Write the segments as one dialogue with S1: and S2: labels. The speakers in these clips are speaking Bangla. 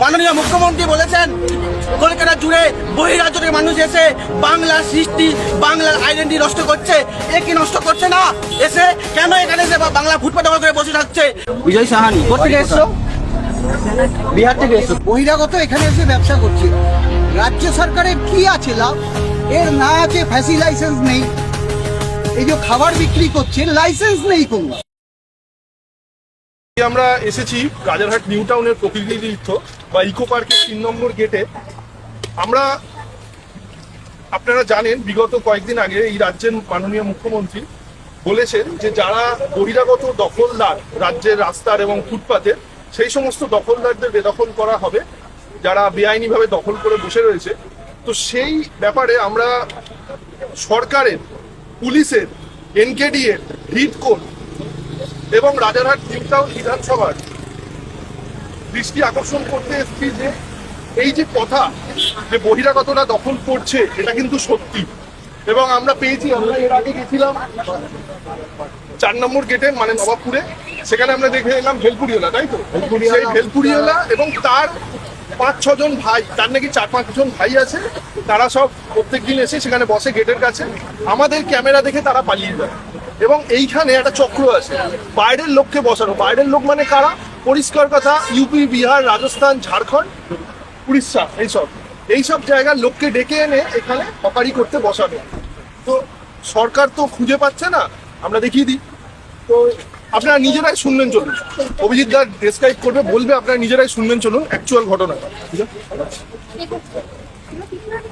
S1: মাননীয় মুখ্যমন্ত্রী বলেছেন কলকাতা জুড়ে বহিরাজ্য থেকে মানুষ এসে বাংলার সৃষ্টি, বাংলার আইডেন্টিটি নষ্ট করছে। এ কি নষ্ট করছে না? এসে কেন এখানে এসে বাংলা ফুটপাত দখল করে বসে থাকছে? বিজয় সাহানি কোথেকে এসছো? বিহার থেকে এসছো।
S2: বহিরাগত এখানে এসে ব্যবসা করছে। রাজ্য সরকারের কি আছে লাভ? এর না আছে ফ্যাসি লাইসেন্স নেই, এই যে খাবার বিক্রি করছে লাইসেন্স নেই কোনো।
S3: আমরা এসেছি রাজারহাট নিউ টাউনের প্রকৃতিতীর্থ বা ইকো পার্কের 3 নম্বর গেটে। আপনারা জানেন বিগত কয়েকদিন আগে এই রাজ্যের মাননীয় মুখ্যমন্ত্রী বলেছেন যে যারা বহিরাগত দখলদার রাজ্যের রাস্তার এবং ফুটপাতের, সেই সমস্ত দখলদারদের বেদখল করা হবে যারা বেআইনিভাবে দখল করে বসে রয়েছে। তো সেই ব্যাপারে আমরা সরকারের, পুলিশের, এনকেডি এর হিট কোর্ট এবং রাজারহাট নিউ টাউন বিধানসভার দৃষ্টি আকর্ষণ করতে এসেছি যে এই যে কথা যে বহিরাগতরা দখল করছে এটা কিন্তু সত্যি। এবং আমরা পেয়েছি, আমরা এর আগে গেছিলাম 4 নম্বর গেটে মানে নবাবপুরে, সেখানে আমরা দেখে এলাম ভেলপুরিওয়ালা, তাই তো? সেই ভেলপুরিওয়ালা এবং তার 5-6 জন ভাই, তার নাকি 4-5 জন ভাই আছে, তারা সব প্রত্যেকদিন এসে সেখানে বসে গেটের কাছে, আমাদের ক্যামেরা দেখে তারা পালিয়ে যায়। এবং এইখানে একটা চক্র আছে বাইরের লোককে বসানো। বাইরের লোক মানে কারা? পরিষ্কার কথা, ইউপি, বিহার, রাজস্থান, ঝাড়খণ্ড, উড়িষ্যা, এইসব জায়গার লোককে ডেকে এনে এখানে হকারি করতে বসানো। তো সরকার তো খুঁজে পাচ্ছে না, আমরা দেখিয়ে দিই। তো আপনারা নিজেরাই শুনবেন, চলুন। অভিজিৎ দা ডেসক্রাইব করবে, বলবে, আপনারা নিজেরাই শুনবেন, চলুন অ্যাকচুয়াল ঘটনা।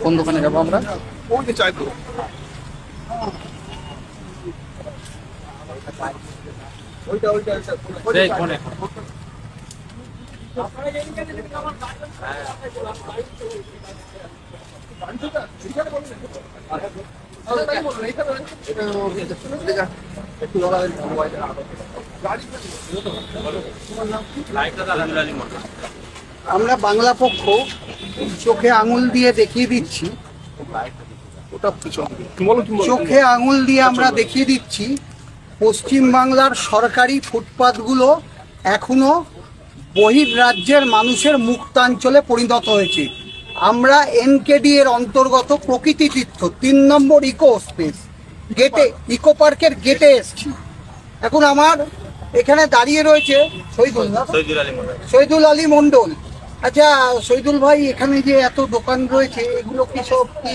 S1: কোন দোকানে যাবো আমরা?
S3: ওই যে চাই তো
S2: আমরা বাংলা পক্ষ চোখে আঙুল দিয়ে দেখিয়ে দিচ্ছি, চোখে আঙুল দিয়ে আমরা দেখিয়ে দিচ্ছি পশ্চিম বাংলার সরকারি ফুটপাতগুলো এখনো বহির্রাজ্যের মানুষের মুক্তাঞ্চলে পরিণত হয়েছে। আমরা এনকেডি এর অন্তর্গত প্রকৃতি তীর্থ 3 নম্বর ইকো স্পেস গেটে, ইকো পার্কের গেটে এসছি। এখন আমার এখানে দাঁড়িয়ে রয়েছে শহীদুল আলী মন্ডল। আচ্ছা শহীদুল ভাই, এখানে যে এত দোকান রয়েছে এগুলো কি সব কি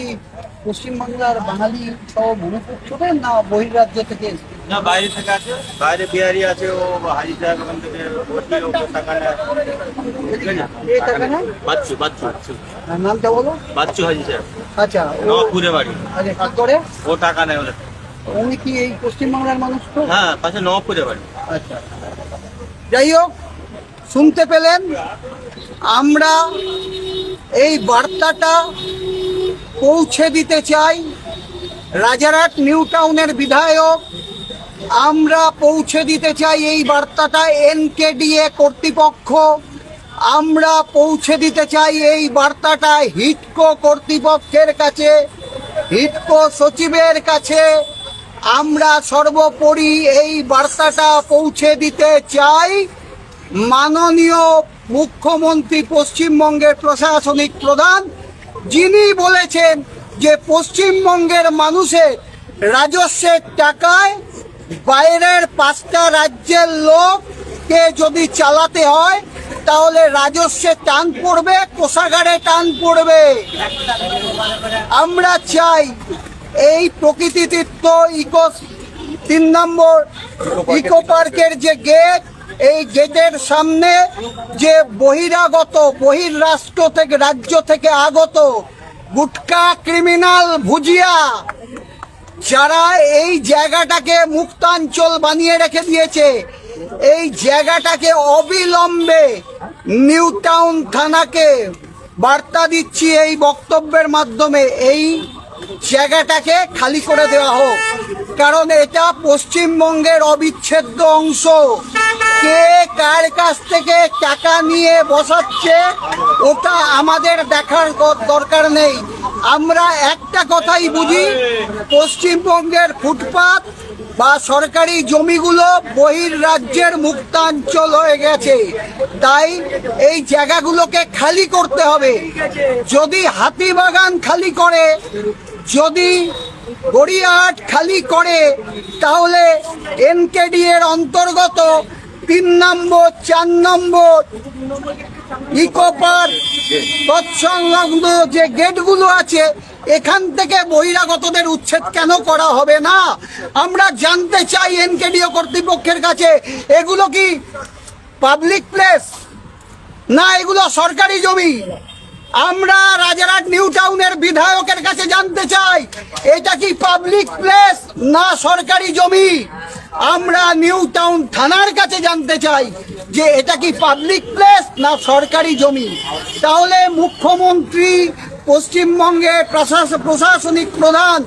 S2: পশ্চিমবাংলার বাঙালি সব মনুষ্যদের না বহির্রাজ্য থেকে?
S4: না, বাইরে থেকে আছে, বাইরে বিহারি আছে, ও হাজি সাহেব ওখান থেকে বাচ্চু
S2: নামটা বলো।
S4: বাচ্চু হাজি সাহেব।
S2: আচ্ছা,
S4: নবাবপুরে বাড়ি।
S2: আচ্ছা, কি করে?
S4: ও টাকা নেয় ওদের।
S2: উনি কি এই পশ্চিমবাংলার মানুষ তো?
S4: হ্যাঁ, পাশে নবাবপুরে বাড়ি।
S2: আচ্ছা, যাই হোক, শুনতে পেলেন। আমরা এই বার্তাটা পৌঁছে দিতে চাই রাজারহাট নিউ টাউনের বিধায়ক, আমরা পৌঁছে দিতে চাই এই বার্তাটা এনকেডিএ কর্তৃপক্ষ, আমরা পৌঁছে দিতে চাই এই বার্তাটা হিটকো কর্তৃপক্ষের কাছে, হিটকো সচিবের কাছে। আমরা সর্বোপরি এই বার্তাটা পৌঁছে দিতে চাই মাননীয় মুখ্যমন্ত্রী, পশ্চিমবঙ্গের প্রশাসনিক প্রধান, যিনি বলেছেন যে পশ্চিমবঙ্গের মানুষের রাজস্বের টাকায় বাইরের 5টা রাজ্যের লোককে যদি চালাতে হয় তাহলে রাজস্বে টান পড়বে, কোষাগারে টান পড়বে। আমরা চাই এই প্রকৃতি তীর্থ ইকো 3 নম্বর ইকো পার্কের যে গেট, এই গেটের সামনে যে বহিরাগত, বহির্রাষ্ট্র থেকে, রাজ্য থেকে আগত গুটকা, ক্রিমিনাল, ভুজিয়া, যারা এই জায়গাটাকে মুক্তাঞ্চল বানিয়ে রেখে দিয়েছে, এই জায়গাটাকে অবিলম্বে নিউ টাউন থানাকে বার্তা দিচ্ছি এই বক্তব্যের মাধ্যমে, এই জায়গাটাকে খালি করে দেওয়া হোক। কারণ এটা পশ্চিমবঙ্গের অবিচ্ছেদ্য অংশ। কে কার কাছ থেকে টাকা নিয়ে বসাচ্ছে ওটা আমাদের দেখার দরকার নেই। আমরা একটা কথাই বুঝি, পশ্চিমবঙ্গের ফুটপাত বা সরকারি জমিগুলো বহির্রাজ্যের মুক্তাঞ্চল হয়ে গেছে, তাই এই জায়গাগুলোকে খালি করতে হবে। যদি হাতিবাগান খালি করে, যদি গড়িয়াহাট খালি করে, তাহলে এনকেডি এর অন্তর্গত 3 নম্বর 4 নম্বর ইকো পার্ক তৎসংলগ্ন যে গেটগুলো আছে, এখান থেকে বহিরাগতদের উচ্ছেদ কেন করা হবে না? আমরা জানতে চাই এনকেডিও কর্তৃপক্ষের কাছে, এগুলো কি পাবলিক প্লেস না এগুলো সরকারি জমি? আমরা রাজারহাট নিউ টাউনের বিধায়কের কাছে জানতে চাই, এটা কি পাবলিক প্লেস না সরকারি জমি? আমরা নিউ টাউন থানার কাছে জানতে চাই যে এটা কি পাবলিক প্লেস না সরকারি জমি। তাহলে মুখ্যমন্ত্রী, পশ্চিমবঙ্গের প্রশাসনিক প্রধান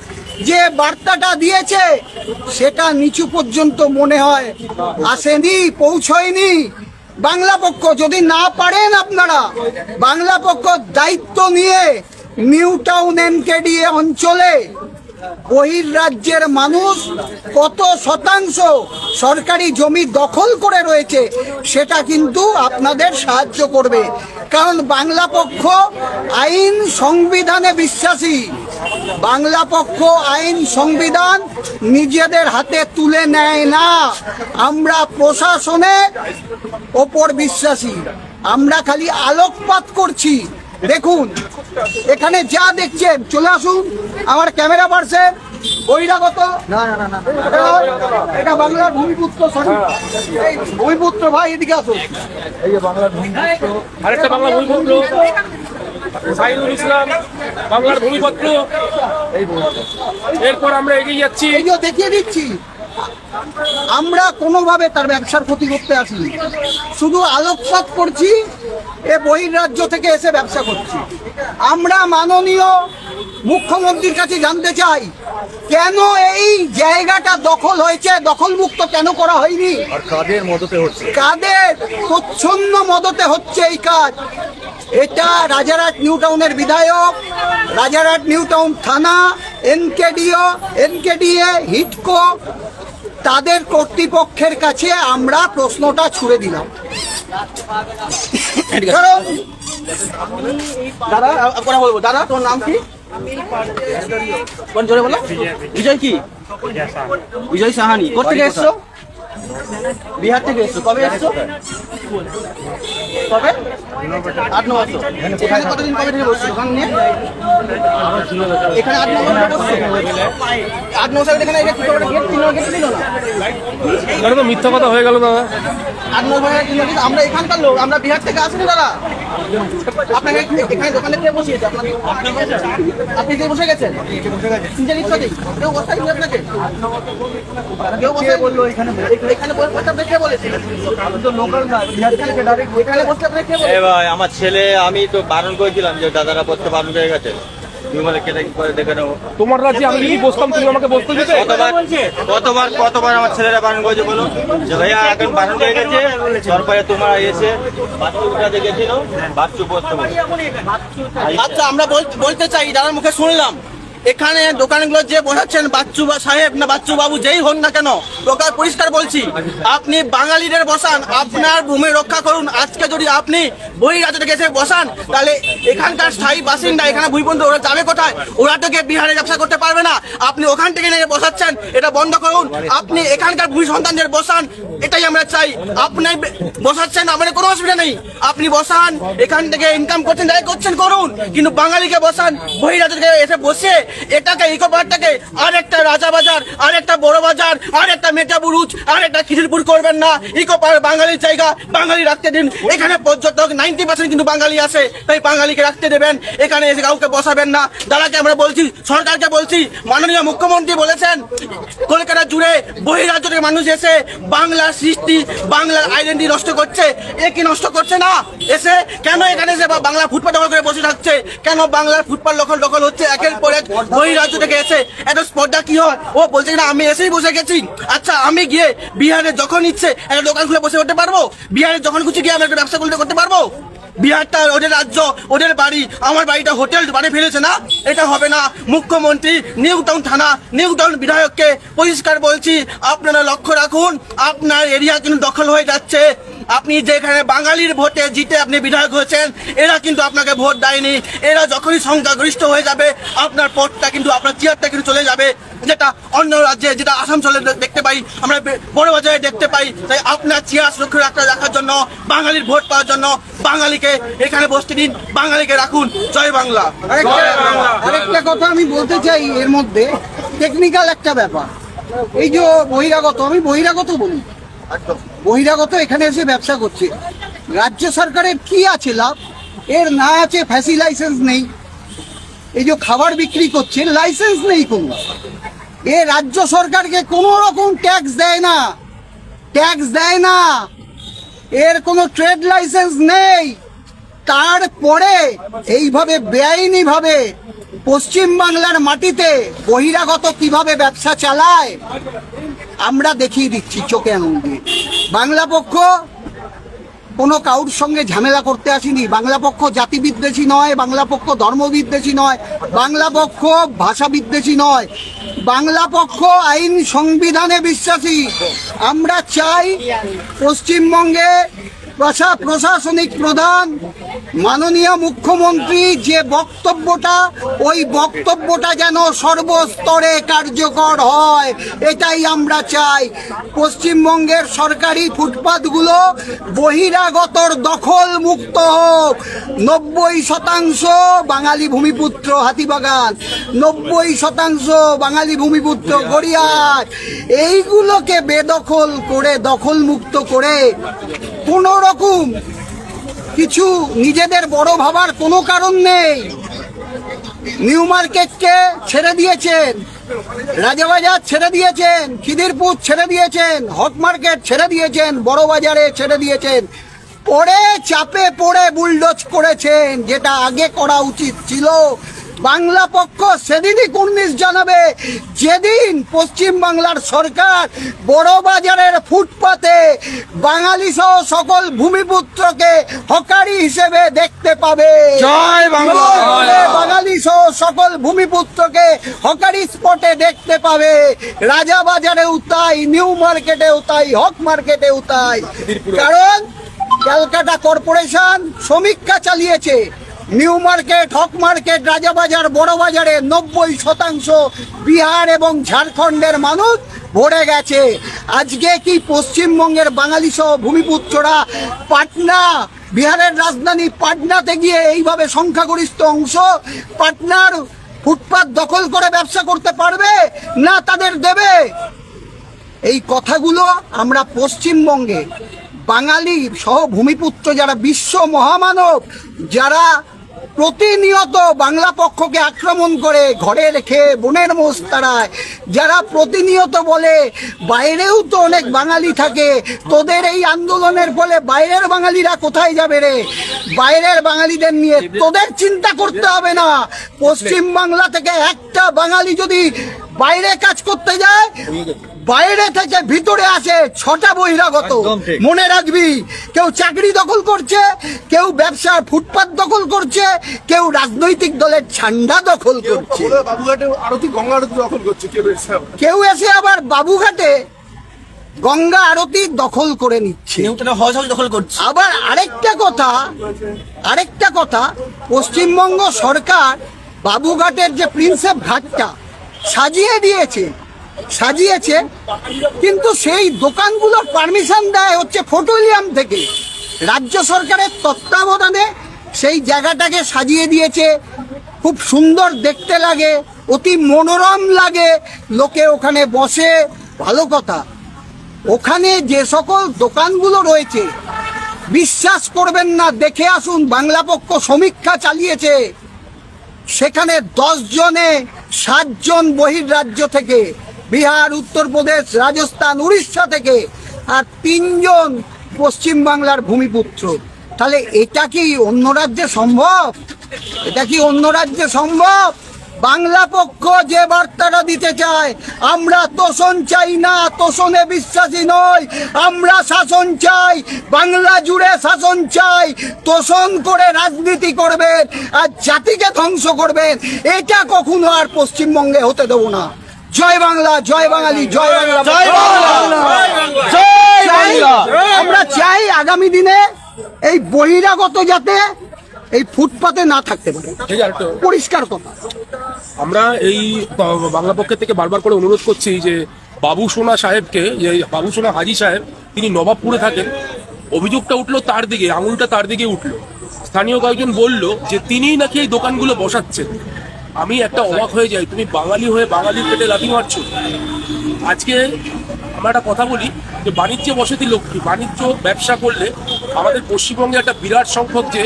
S2: যে বার্তাটা দিয়েছে সেটা নিচু পর্যন্ত মনে হয় আসেনি, পৌঁছয়নি। বাংলা পক্ষ যদি না পারেন, আপনারা বাংলা পক্ষ দায়িত্ব নিয়ে নিউ টাউন এনকেডি অঞ্চলে বহির্রাজ্যের মানুষ কত শতাংশ সরকারি জমি দখল করে রয়েছে সেটা কিন্তু আপনাদের সাহায্য করবে। কারণ বাংলা পক্ষ আইন সংবিধানে বিশ্বাসী, বাংলা পক্ষ আইন সংবিধান নিজেদের হাতে তুলে নেয় না। আমরা প্রশাসনের ওপর বিশ্বাসী, আমরা খালি আলোকপাত করছি। দেখুন এখানে যা দেখছেন, চলে আসুন আমার ক্যামেরা পার্সন বহিরাগত। এটা বাংলার ভূমিপুত্র, এই ভূমিপুত্র ভাই এদিকে আসুন।
S5: আরেকটা বাংলা ভূমিপুত্র সাইনুল ইসলাম, বাংলার ভূমিপত্র। এরপর আমরা এগিয়ে যাচ্ছি,
S2: এই যে দেখিয়ে দিচ্ছি, আমরা কোনোভাবে তার ব্যবসার ক্ষতি করতে আসিনি, শুধু আলোকপাত করছি। এ বহির্রাজ্য থেকে এসে ব্যবসা করছি। আমরা মাননীয় মুখ্যমন্ত্রীর কাছে জানতে চাই, কেন এই জায়গাটা দখল হয়েছে, দখলমুক্ত কেন করা হয়নি?
S4: আর কাদের মদতে হচ্ছে?
S2: কাদের প্রচ্ছন্ন মদতে হচ্ছে এই কাজ? এটা রাজারহাট নিউ টাউনের বিধায়ক, রাজারহাট নিউ টাউন থানা, এনকেডিএ, হিটকো, তাদের কর্তৃপক্ষের কাছে আমরা প্রশ্নটা ছুড়ে দিলাম।
S1: দাদা কথা বলবো। দাদা তোমার নাম কি? কোন জোরে বলো। বিজয় কি? বিজয় সাহানি। কোথেকে এসছো? বিহার থেকে এসছো। কবে এসছো? কবে? 8-9 বছর। এখানে কতদিন কবে থেকে বসছো দোকান নিয়ে? এখানে 8-9 বছর বসছো? 8-9 বছর এখানে গেট 3 নম্বর গেট ছিল না?
S5: এটা তো মিথ্যা কথা হয়ে গেল দাদা।
S1: 8-9 বছর কিন্তু আমরা এখানকার লোক, আমরা বিহার থেকে আসিনি দাদা। আপনাকে এখানে দোকানে কে বসিয়েছে? আপনি কে বসে গেছেন? নিজের ইচ্ছা নেই, কেউ বসা দিন আপনাকে? কেউ বসে বললো এখানে বসতে আপনি কে বলেছে? লোকাল না, বিহার থেকে ডাইরেক্ট এখানে বসতে আপনি কে বলেছে?
S4: ভাই আমার ছেলে, আমি তো বারণ করেছিলাম যে দাদারা বসতে বারণ হয়ে গেছে, তুমি বলে কেটে করে দেখে নেবো।
S5: তোমার রাজ্যে আমি যদি বসতাম তুমি আমাকে বসতে দিতে?
S4: কতবার আমার ছেলেরা বারণ করেছে বলো যে ভাইয়া এখন বারণ হয়ে গেছে, তারপরে তোমরা এসে বাচ্চু উঠাতে গেছিল, বাচ্চু বসতে বলে।
S1: আচ্ছা আমরা বলতে চাই, দাদার মুখে শুনলাম এখানে দোকানগুলো যে বসাচ্ছেন বাচ্চু সাহেব না বাচ্চু বাবু যেই হন না কেন, পরিষ্কার বলছি, আপনি বাঙালিদের বসান, আপনার ভূমি রক্ষা করুন। আজকে যদি আপনি বহিরাজ্য থেকে এসে বসান, তাহলে এখানকার স্থায়ী বাসিন্দা এখানে ভূমিবন্ধ, ওরা যাবে কোথায়? ওরা থেকে বিহারে ব্যবসা করতে পারবে না। আপনি ওখান থেকে নিয়ে বসাচ্ছেন, এটা বন্ধ করুন। আপনি এখানকার ভূমি সন্তানদের বসান, এটাই আমরা চাই। আপনি বসাচ্ছেন, আমাদের কোনো অসুবিধা নেই, আপনি বসান, এখান থেকে ইনকাম করছেন, যাই করছেন করুন, কিন্তু বাঙালিকে বসান। বহিরাজ্য থেকে এসে বসে এটাকে ইকো পার্কটাকে আর একটা রাজাবাজার, আর একটা বড় বাজার, আর একটা মেটাবুরুজ, আর একটা খিদিরপুর করবেন না। ইকো পার্ক বাঙালির জায়গা, বাঙালি রাখতে দিন। এখানে পর্যটক 90% কিন্তু বাঙালি আসে, তাই বাঙালিকে রাখতে দেবেন, এখানে এসে কাউকে বসাবেন না। দাদাকে আমরা বলছি, সরকারকে বলছি, মাননীয় মুখ্যমন্ত্রী বলেছেন কলকাতা জুড়ে বহিরাজ্য থেকে মানুষ এসে বাংলার বাংলার সৃষ্টি বাংলার আইডেন্টি নষ্ট করছে। এ কি নষ্ট করছে না? এসে কেন এখানে এসে বাংলা ফুটপাত দখল করে বসে থাকছে? কেন বাংলার ফুটপাত দখল হচ্ছে একের পর এক বহির রাজ্য থেকে এসে? এত স্পর্ধা কি হয়? ও বলছে না আমি এসেই বসে গেছি। আচ্ছা আমি গিয়ে বিহারে যখন ইচ্ছে একটা দোকান খুলে বসে করতে পারবো? বিহারে যখন খুশি গিয়ে আমি একটা ব্যবসা করতে পারবো? বিহারটা ওদের রাজ্য, ওদের বাড়ি, আমার বাড়িটা হোটেল বানিয়ে ফেলেছে না? এটা হবে না। মুখ্যমন্ত্রী নিউ টাউন থানা, নিউ টাউন বিধায়ককে পরিষ্কার বলছি, আপনারা লক্ষ্য রাখুন, আপনার এরিয়া কিন্তু দখল হয়ে যাচ্ছে। আপনি যেখানে বাঙালির ভোটে জিতে আপনি বিধায়ক হয়েছেন, এরা কিন্তু আপনাকে ভোট দেয়নি। এরা যখনই সংখ্যাগরিষ্ঠ হয়ে যাবে আপনার পদটা কিন্তু, আপনার চেয়ারটা কিন্তু চলে যাবে, যেটা অন্য রাজ্যে, যেটা আসানসোলে দেখতে পাই, আমরা বড় বাজারে দেখতে পাই। তাই আপনার চেয়ার সুরক্ষা রাখার জন্য, বাঙালির ভোট পাওয়ার জন্য বাঙালিকে এখানে বসতে দিন, বাঙালিকে রাখুন। জয় বাংলা।
S2: আরেকটা কথা আমি বলতে চাই, এর মধ্যে টেকনিক্যাল একটা ব্যাপার। এই যে বহিরাগত, আমি বহিরাগত বলি, বহিরাগত এখানে এসে ব্যবসা করছে, রাজ্য সরকারের কি আছে লাভ? এর না আছে ফ্যাসি লাইসেন্স নেই, এই যে খাবার বিক্রি করছে লাইসেন্স নেই কোনো, এ রাজ্য সরকারকে কোনো রকম ট্যাক্স দেয় না, এর কোনো ট্রেড লাইসেন্স নেই। তারপরে এইভাবে বেআইনি ভাবে পশ্চিম বাংলার মাটিতে বহিরাগত কিভাবে ব্যবসা চালায় আমরা দেখিয়ে দিচ্ছি চোখে আঙুল দিয়ে। বাংলা পক্ষ কোনো কাউর সঙ্গে ঝামেলা করতে আসেনি, বাংলা পক্ষ জাতি বিদ্বেষী নয়, বাংলা পক্ষ ধর্ম বিদ্বেষী নয়, বাংলা পক্ষ ভাষা বিদ্বেষী নয়, বাংলা পক্ষ আইন সংবিধানে বিশ্বাসী। আমরা চাই পশ্চিমবঙ্গে প্রশাসনিক প্রধান মাননীয় মুখ্যমন্ত্রী যে বক্তব্যটা, ওই বক্তব্যটা যেন সর্বস্তরে কার্যকর হয়, এটাই আমরা চাই। পশ্চিমবঙ্গের সরকারি ফুটপাতগুলো বহিরাগতর দখল মুক্ত হোক। 90% বাঙালি ভূমিপুত্র হাতিবাগান, 90% বাঙালি ভূমিপুত্র গড়িয়াহাট, এইগুলোকে বেদখল করে, দখল মুক্ত করে কোন রকম কিছু নিজেদের বড় ভাবার কোনো কারণ নেই। নিউ মার্কেটকে ছেড়ে দিয়েছেন, রাজাবাজার ছেড়ে দিয়েছেন, খিদিরপুর ছেড়ে দিয়েছেন, হট মার্কেট ছেড়ে দিয়েছেন, বড় বাজারে ছেড়ে দিয়েছেন, পরে চাপে পড়ে বুলডোজ করেছেন, যেটা আগে করা উচিত ছিল। বাংলা পক্ষ সেদিনই কুর্নিশ জানাবে যেদিন পশ্চিম বাংলার সরকার বড় বাজারের ফুটপাতে বাঙালি সহ সকল ভূমিপুত্রকে হকারি হিসেবে দেখতে পাবে।
S4: জয় বাংলা।
S2: বাঙালি সহ সকল ভূমিপুত্রকে হকারি স্পটে দেখতে পাবে। রাজা বাজারেও তাই, নিউ মার্কেটেও তাই, হক মার্কেটেও তাই। কারণ ক্যালকাটা কর্পোরেশন সমীক্ষা চালিয়েছে, নিউ মার্কেট, হক মার্কেট, রাজাবাজার, বড় বাজারে 90% বিহার এবং ঝাড়খণ্ডের মানুষ ভরে গেছে। আজকে কি পশ্চিমবঙ্গের বাঙালি সহ ভূমিপুত্ররা পাটনা, বিহারের রাজধানী পাটনাতে গিয়ে এইভাবে সংখ্যাগরিষ্ঠ অংশ পাটনার ফুটপাত দখল করে ব্যবসা করতে পারবে না? তাদের দেবে? এই কথাগুলো আমরা পশ্চিমবঙ্গে বাঙালি সহ ভূমিপুত্র যারা বিশ্ব মহামানব, যারা প্রতিনিয়ত বাংলা পক্ষকে আক্রমণ করে ঘরে রেখে বোনের মোষ তাড়ায়, যারা প্রতিনিয়ত বলে বাইরেও তো অনেক বাঙালি থাকে, তোদের এই আন্দোলনের ফলে বাইরের বাঙালিরা কোথায় যাবে রে? বাইরের বাঙালিদের নিয়ে তোদের চিন্তা করতে হবে না। পশ্চিম বাংলা থেকে একটা বাঙালি যদি বাইরে কাজ করতে যায়, বাইরে থেকে ভিতরে আসে 6টা বহিরাগত। মনে রাখবি, কেউ চাকরি দখল করছে, কেউ ব্যবসার ফুটপাত দখল করছে, কেউ রাজনৈতিক দলের ঝান্ডা দখল করছে,
S3: বাবুঘাটে আরতি, গঙ্গা আরতি দখল করছে,
S2: কেউ এসে আবার বাবুঘাটে গঙ্গা আরতি দখল করে নিচ্ছে,
S1: দখল করছে।
S2: আবার আরেকটা কথা, পশ্চিমবঙ্গ সরকার বাবুঘাটের যে প্রিন্সেপ ঘাটটা সাজিয়েছে, কিন্তু সেই দোকানগুলোর পারমিশন দেয় হচ্ছে পেট্রোলিয়াম থেকে। রাজ্য সরকারের তত্ত্বাবধানে সেই জায়গাটাকে সাজিয়ে দিয়েছে, খুব সুন্দর দেখতে লাগে, অতি মনোরম লাগে, লোকে ওখানে বসে। ভালো কথা, ওখানে যে সকল দোকানগুলো রয়েছে বিশ্বাস করবেন না, দেখে আসুন, বাংলা পক্ষ সমীক্ষা চালিয়েছে, সেখানে 10 জনে 7 জন বহির্রাজ্য থেকে, বিহার, উত্তরপ্রদেশ, রাজস্থান, উড়িষ্যা থেকে আর 3 জন পশ্চিমবাংলার ভূমিপুত্র। তাহলে এটা কি অন্য রাজ্যে সম্ভব? এটা কি অন্য রাজ্যে সম্ভব? বাংলা পক্ষ যে বার্তাটা দিতে চায়, আমরা তোষণ চাই না, তোষণে বিশ্বাসী নই, আমরা শাসন চাই, বাংলা জুড়ে শাসন চাই। তোষণ করে রাজনীতি করবেন আর জাতিকে ধ্বংস করবেন, এটা কখনো আর পশ্চিমবঙ্গে হতে দেবো না। জয় বাংলা, জয় বাঙালি, জয় বাংলা, জয় বাংলা, জয় বাংলা। আমরা চাই আগামী দিনে এই বহিরাগত যাতে এই ফুটপাতে না থাকতে পারে,
S5: এই যে আরেকটা,
S2: পরিষ্কার কথা।
S5: আমরা এই বাংলা পক্ষের থেকে বারবার করে অনুরোধ করছি যে বাবু সোনা সাহেবকে, যে বাবু সোনা হাজি সাহেব, তিনি নবাবপুরে থাকেন, অভিযোগটা উঠলো তার দিকে, আঙুলটা তার দিকে উঠলো। স্থানীয় কয়েকজন বলল যে তিনিই নাকি এই দোকানগুলো বসাচ্ছেন। আমি একটা অবাক হয়ে যাই, তুমি বাঙালি হয়ে বাঙালির পেটে লাথি মারছো। আজকে আমরা একটা কথা বলি যে বাণিজ্যে বসতি লক্ষ্মী। বাণিজ্য ব্যবসা করলে আমাদের পশ্চিমবঙ্গে একটা বিরাট সংখ্যক যে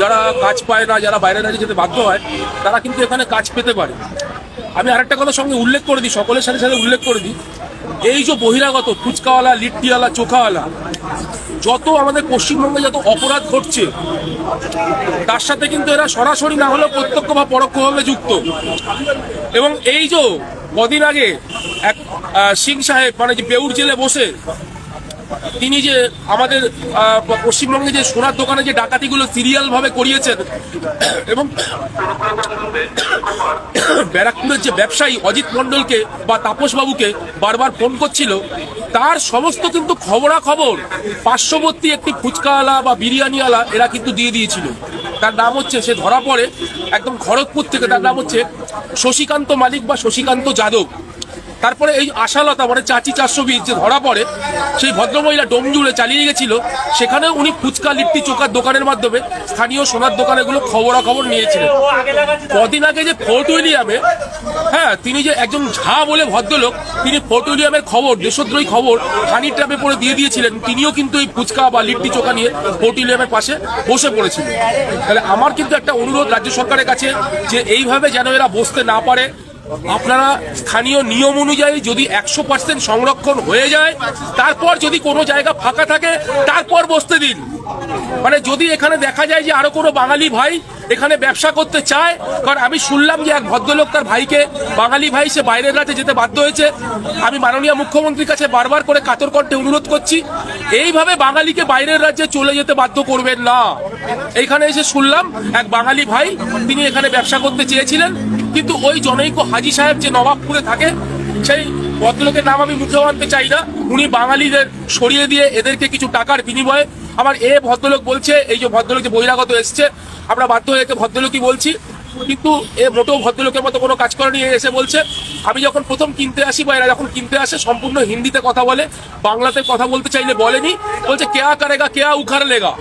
S5: যারা কাজ পায় না, যারা বাইরে রাজ্যে যেতে বাধ্য হয়, তারা কিন্তু এখানে কাজ পেতে পারে। আমি আরেকটা কথা সঙ্গে উল্লেখ করে দিই, সকলের সাথে সাথে উল্লেখ করে দিই, এই যে বহিরাগত ফুচকাওয়ালা, লিট্টিওয়ালা, চোখাওয়ালা, যত আমাদের পশ্চিমবঙ্গে যত অপরাধ ঘটছে, তার সাথে কিন্তু এরা সরাসরি না হলেও প্রত্যক্ষ বা পরোক্ষভাবে যুক্ত। এবং এই যে কদিন আগে এক সিং সাহেব, মানে যে বেউর জেলে বসে তিনি যে আমাদের পশ্চিমবঙ্গে যে সোনার দোকানে যে ডাকাতিগুলো সিরিয়াল ভাবে করিয়েছেন, এবং ব্যারাকপুরের যে ব্যবসায়ী অজিত মন্ডলকে বা তাপস বাবুকে বারবার ফোন করছিল, তার সমস্ত কিন্তু খবরাখবর পার্শ্ববর্তী একটি ফুচকাওয়ালা বা বিরিয়ানিওয়ালা এরা কিন্তু দিয়ে দিয়েছিল। তার নাম হচ্ছে, সে ধরা পড়ে একদম খড়গপুর থেকে, তার নাম হচ্ছে শশীকান্ত মালিক বা শশীকান্ত যাদব। তারপরে এই আশালতা, মানে চাচি 420 যে ধরা পড়ে, সেই ভদ্রমহিলা ডোমজুড়ে চালিয়ে গেছিল, সেখানেও উনি ফুচকা, লিট্টি, চোখার দোকানের মাধ্যমে স্থানীয় সোনার দোকানেগুলো খবরাখবর নিয়েছিলেন। কদিন আগে যে ফোর্ট উইলিয়ামে, হ্যাঁ, তিনি যে একজন ঝা বলে ভদ্রলোক, তিনি ফোর্ট উইলিয়ামের খবর, দেশদ্রোহী খবর হানি ট্র্যাপে পড়ে দিয়ে দিয়েছিলেন, তিনিও কিন্তু এই ফুচকা বা লিট্টি চোখা নিয়ে ফোর্ট উইলিয়ামের পাশে বসে পড়েছিলেন। তাহলে আমার কিন্তু একটা অনুরোধ রাজ্য সরকারের কাছে, যে এইভাবে যেন এরা বসতে না পারে। আপনারা স্থানীয় নিয়ম অনুযায়ী যদি 100% সংরক্ষণ হয়ে যায়, তারপর যদি কোনো জায়গা ফাঁকা থাকে তারপর বসতে দিন। মানে যদি এখানে দেখা যায় যে আরো কোনো বাঙালি ভাই এখানে ব্যবসা করতে চায়, কারণ আমি শুনলাম যে এক ভদ্রলোক তার ভাইকে, বাঙালি ভাই, সে বাইরের রাজ্যে যেতে বাধ্য হয়েছে। আমি মাননীয় মুখ্যমন্ত্রীর কাছে বারবার করে কাতর কণ্ঠে অনুরোধ করছি, এইভাবে বাঙালিকে বাইরের রাজ্যে চলে যেতে বাধ্য করবেন না। এইখানে এসে শুনলাম এক বাঙালি ভাই, তিনি এখানে ব্যবসা করতে চেয়েছিলেন, কিন্তু ওই জনৈক হাজি সাহেব যে নবাবপুরে থাকে, সেই ভদ্রলোকের নাম আমি মুখে আনতে চাই না, উনি বাঙালিদের সরিয়ে দিয়ে এদেরকে কিছু টাকার বিনিময়ে, আমার এ ভদ্রলোক বলছে, এই যে ভদ্রলোক যে বহিরাগত এসছে, আমরা বাধ্য হয়ে একে ভদ্রলোকই বলছি, কিন্তু এ মোটেও ভদ্রলোকের মতো কোনো কাজ করেনি। এসে বলছে, আমি যখন প্রথম কিনতে আসি বা এরা যখন কিনতে আসে, সম্পূর্ণ হিন্দিতে কথা বলে, বাংলাতে কথা বলতে চাইলে বলেনি, বলছে কেয়া করেগা, কেয়া উখাড় লেগা।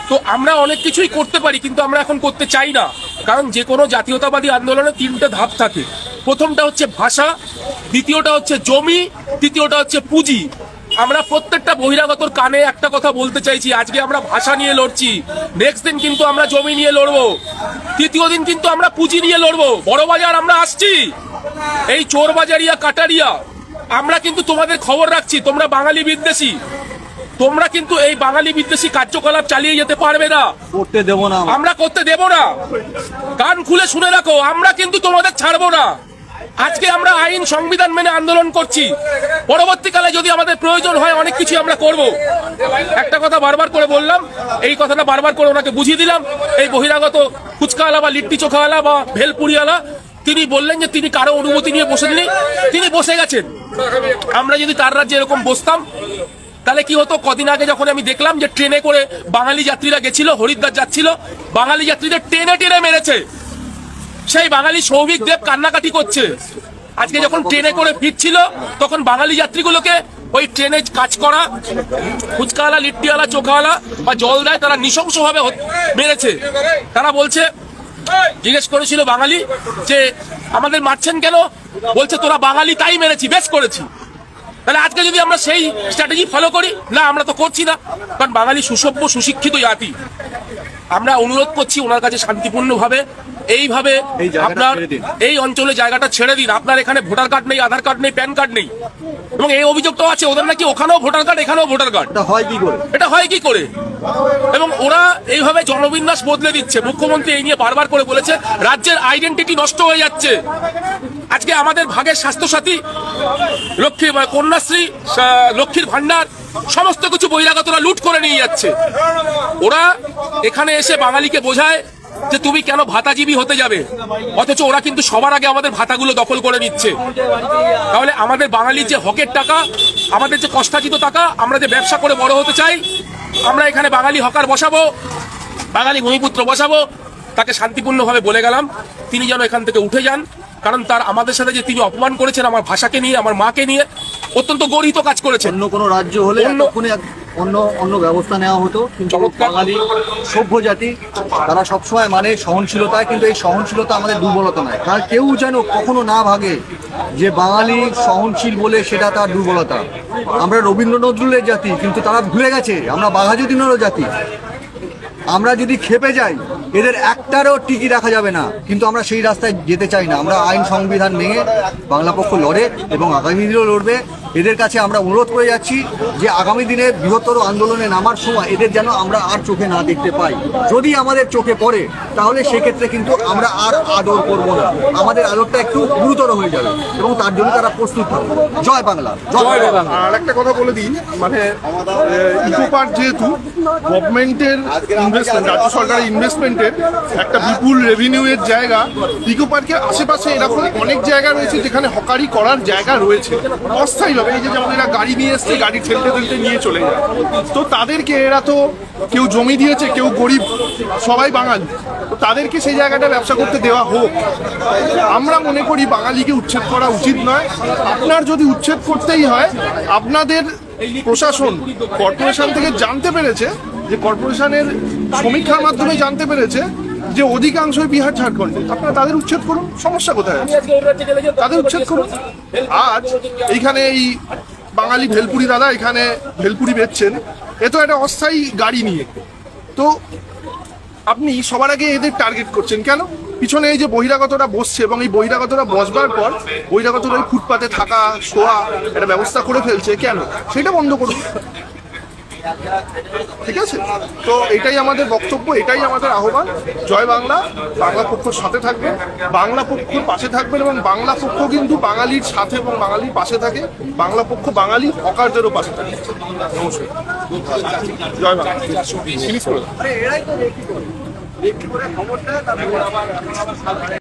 S5: তো আমরা অনেক কিছুই করতে পারি, কিন্তু আমরা এখন করতে চাই না, কারণ যে কোনো জাতীয়তাবাদী আন্দোলনে 3টে ধাপ থাকে। প্রথমটা হচ্ছে ভাষা, দ্বিতীয়টা হচ্ছে জমি, তৃতীয়টা হচ্ছে পুঁজি। আমরা প্রত্যেকটা বহিরাগতর কানে একটা কথা বলতে চাইছি, আজকে আমরা ভাষা নিয়ে লড়ছি, নেক্সট দিন কিন্তু আমরা জমি নিয়ে লড়বো, তৃতীয় দিন কিন্তু আমরা পুঁজি নিয়ে লড়বো। বড় বাজার আমরা আসছি, এই চোর বাজারিয়া, কাটারিয়া, আমরা কিন্তু তোমাদের খবর রাখছি, তোমরা বাঙালি বিদ্বেষী, তোমরা কিন্তু এই বাঙালি বিদ্বেষী কার্যকলাপ চালিয়ে যেতে পারবে না,
S1: করতে দেবো না,
S5: আমরা করতে দেব না। কান খুলে শুনে রাখো, আমরা কিন্তু তোমাদের ছাড়বো না। আজকে আমরা আইন সংবিধান মেনে আন্দোলন করছি, পরবর্তীকালে যদি আমাদের প্রয়োজন হয় অনেক কিছু আমরা করব। একটা কথা বারবার করে বললাম, এই কথাটা বারবার করে ওনাকে বুঝিয়ে দিলাম। এই বহিরাগত ফুচকাওয়ালা বা লিট্টি চোখাওয়ালা বা ভেলপুরিওয়ালা, তিনি বললেন যে তিনি কারো অনুমতি নিয়ে বসেননি, তিনি বসে গেছেন। আমরা যদি তার রাজ্যে এরকম বসতাম, তাহলে কি হতো? কদিন আগে যখন আমি দেখলাম যে ট্রেনে করে বাঙালি যাত্রীরা গেছিল, হরিদ্বার যাচ্ছিল, বাঙালি যাত্রীদের টেনে টেনে মেরেছে, সেই বাঙালি সৌভিক দেব কান্নাকাটি করছে। আজকে যখন ট্রেনে করে ফিরছিল, তখন বাঙালি যাত্রীগুলোকে ওই ট্রেনে কাজ করা ফুচকাওয়ালা, লিট্টিওয়ালা, চোখাওয়ালা বা জল দেয়, তারা নৃশংসভাবে মেরেছে। তারা বলছে, জিজ্ঞেস করেছিল বাঙালি যে আমাদের মারছেন কেন, বলছে তোরা বাঙালি তাই মেরেছি, বেশ করেছি। তাহলে আজকে যদি আমরা সেই স্ট্র্যাটেজি ফলো করি, না আমরা তো করছি না, কারণ বাঙালি সুসভ্য সুশিক্ষিত জাতি। আমরা অনুরোধ করছি ওনার কাছে শান্তিপূর্ণভাবে এইভাবে আপনার এই অঞ্চলে জায়গাটা ছেড়ে দিন। আপনার এখানে ভোটার কার্ড নেই, আধার কার্ড নেই, প্যান কার্ড নেই, এবং এই অভিযোগটাও আছে ওদের নাকি ওখানেও ভোটার কার্ড, এখানেও ভোটার কার্ড। এটা হয় কি করে? এবং ওরা এইভাবে জনবিন্যাস বদলে দিচ্ছে। মুখ্যমন্ত্রী এই নিয়ে বারবার করে বলেছে রাজ্যের আইডেন্টিটি নষ্ট হয়ে যাচ্ছে। আজকে আমাদের ভাগের স্বাস্থ্যসাথী, লক্ষ্মী কন্যাশ্রী, লক্ষ্মীর ভান্ডার সমস্ত কিছু বহিরাগতরা লুট করে নিয়ে যাচ্ছে। ওরা এখানে এসে বাঙালিকে বোঝায় যে তুমি কেন ভাতাজীবী হতে যাবে, অথচ ওরা কিন্তু সবার আগে আমাদের ভাতাগুলো দখল করে নিচ্ছে। তাহলে আমাদের বাঙালির যে হকের টাকা, আমাদের যে কষ্টার্জিত টাকা, আমরা যে ব্যবসা করে বড় হতে চাই, আমরা এখানে বাঙালি হকার বসাবো, বাঙালি ভূমিপুত্র বসাবো, তাকে শান্তিপূর্ণভাবে বলে গেলাম তিনি যেন এখান থেকে উঠে যান। কারণ তার আমাদের সাথে যে তিনি অপমান করেছেন আমার ভাষাকে নিয়ে, আমার মাকে নিয়ে, অত্যন্ত গর্হিত কাজ করেছেন।
S6: অন্য কোনো রাজ্য হলে এতক্ষণে অন্য ব্যবস্থা নেওয়া হতো, কিন্তু বাঙালি সভ্য জাতি, তারা সবসময় মানে সহনশীলতায়, কিন্তু এই সহনশীলতা আমাদের দুর্বলতা নয়। তার কেউ যেন কখনো না ভাগে যে বাঙালি সহনশীল বলে সেটা তার দুর্বলতা। আমরা রবীন্দ্র নজরুলের জাতি, কিন্তু তারা ভুলে গেছে আমরা বাঘাযতীনেরও জাতি। আমরা যদি খেপে যাই এদের একটারও টিকি রাখা যাবে না, কিন্তু আমরা সেই রাস্তায় যেতে চাই না। আমরা আইন সংবিধান মেনে বাংলা পক্ষ লড়ে এবং আগামী দিনেও লড়বে। এদের কাছে আমরা অনুরোধ করে যাচ্ছি যে আগামী দিনে বৃহত্তর আন্দোলনে নামার সময় এদের যেন আমরা আর চোখে না দেখতে পাই। যদি আমাদের চোখে পড়ে তাহলে সেক্ষেত্রে কিন্তু আমরা আর আদর করব না, আমাদের আদরটা একটু গুরুতর হয়ে যাবে, এবং তার জন্য তারা প্রস্তুত হবে। জয় বাংলা, জয় বাংলা।
S3: আর একটা কথা বলে দিই, মানে ইকো পার্ক যেহেতু গভর্নমেন্টের ইনভেস্টমেন্ট, রাজ্য সরকারের ইনভেস্টমেন্টের একটা বিপুল রেভিনিউয়ের জায়গা, ইকো পার্কের আশেপাশে এরকম অনেক জায়গা রয়েছে যেখানে হকারি করার জায়গা রয়েছে অস্থায়ীভাবে। এই যে যেমন এরা গাড়ি নিয়ে এসছে, গাড়ি ঠেলতে ঠেলতে নিয়ে চলে যায়, তো তাদেরকে এরা তো কেউ জমি দিয়েছে, কেউ গরিব, সবাই বাঙালি, তো তাদেরকে সেই জায়গাটা ব্যবসা করতে দেওয়া হোক। আমরা মনে করি বাঙালিকে উচ্ছেদ করা উচিত নয়। আপনার যদি উচ্ছেদ করতেই হয়, আপনাদের প্রশাসন কর্পোরেশন থেকে জানতে পেরেছে, যে কর্পোরেশনের সমীক্ষার মাধ্যমে জানতে পেরেছে যে অধিকাংশই বিহার ঝাড়খণ্ডে, আপনারা তাদের উচ্ছেদ করুন, সমস্যা কোথায় আছে? তাদের উচ্ছেদ করুন। আজ এইখানে এই বাঙালি ভেলপুরি দাদা এখানে ভেলপুরি বেচছেন, এ তো একটা অস্থায়ী গাড়ি নিয়ে, তো আপনি সবার আগে এদের টার্গেট করছেন কেন? পিছনে এই যে বহিরাগতরা বসছে, এবং এই বহিরাগতরা বসবার পর বহিরাগতরা ওই ফুটপাতে থাকা শোয়া একটা ব্যবস্থা করে ফেলছে, কেন? সেটা বন্ধ করুন। ঠিক আছে, তো এটাই আমাদের বক্তব্য, এটাই আমাদের আহ্বান। জয় বাংলা, বাংলা পক্ষর সাথে থাকবে, বাংলা পক্ষর পাশে থাকবেন, এবং বাংলা পক্ষ কিন্তু বাঙালির সাথে এবং বাঙালির পাশে থাকে। বাংলা পক্ষ বাঙালি হকারদেরও পাশে থাকে। নমস্কার, জয় বাংলা। ফিনিশ করে দাও।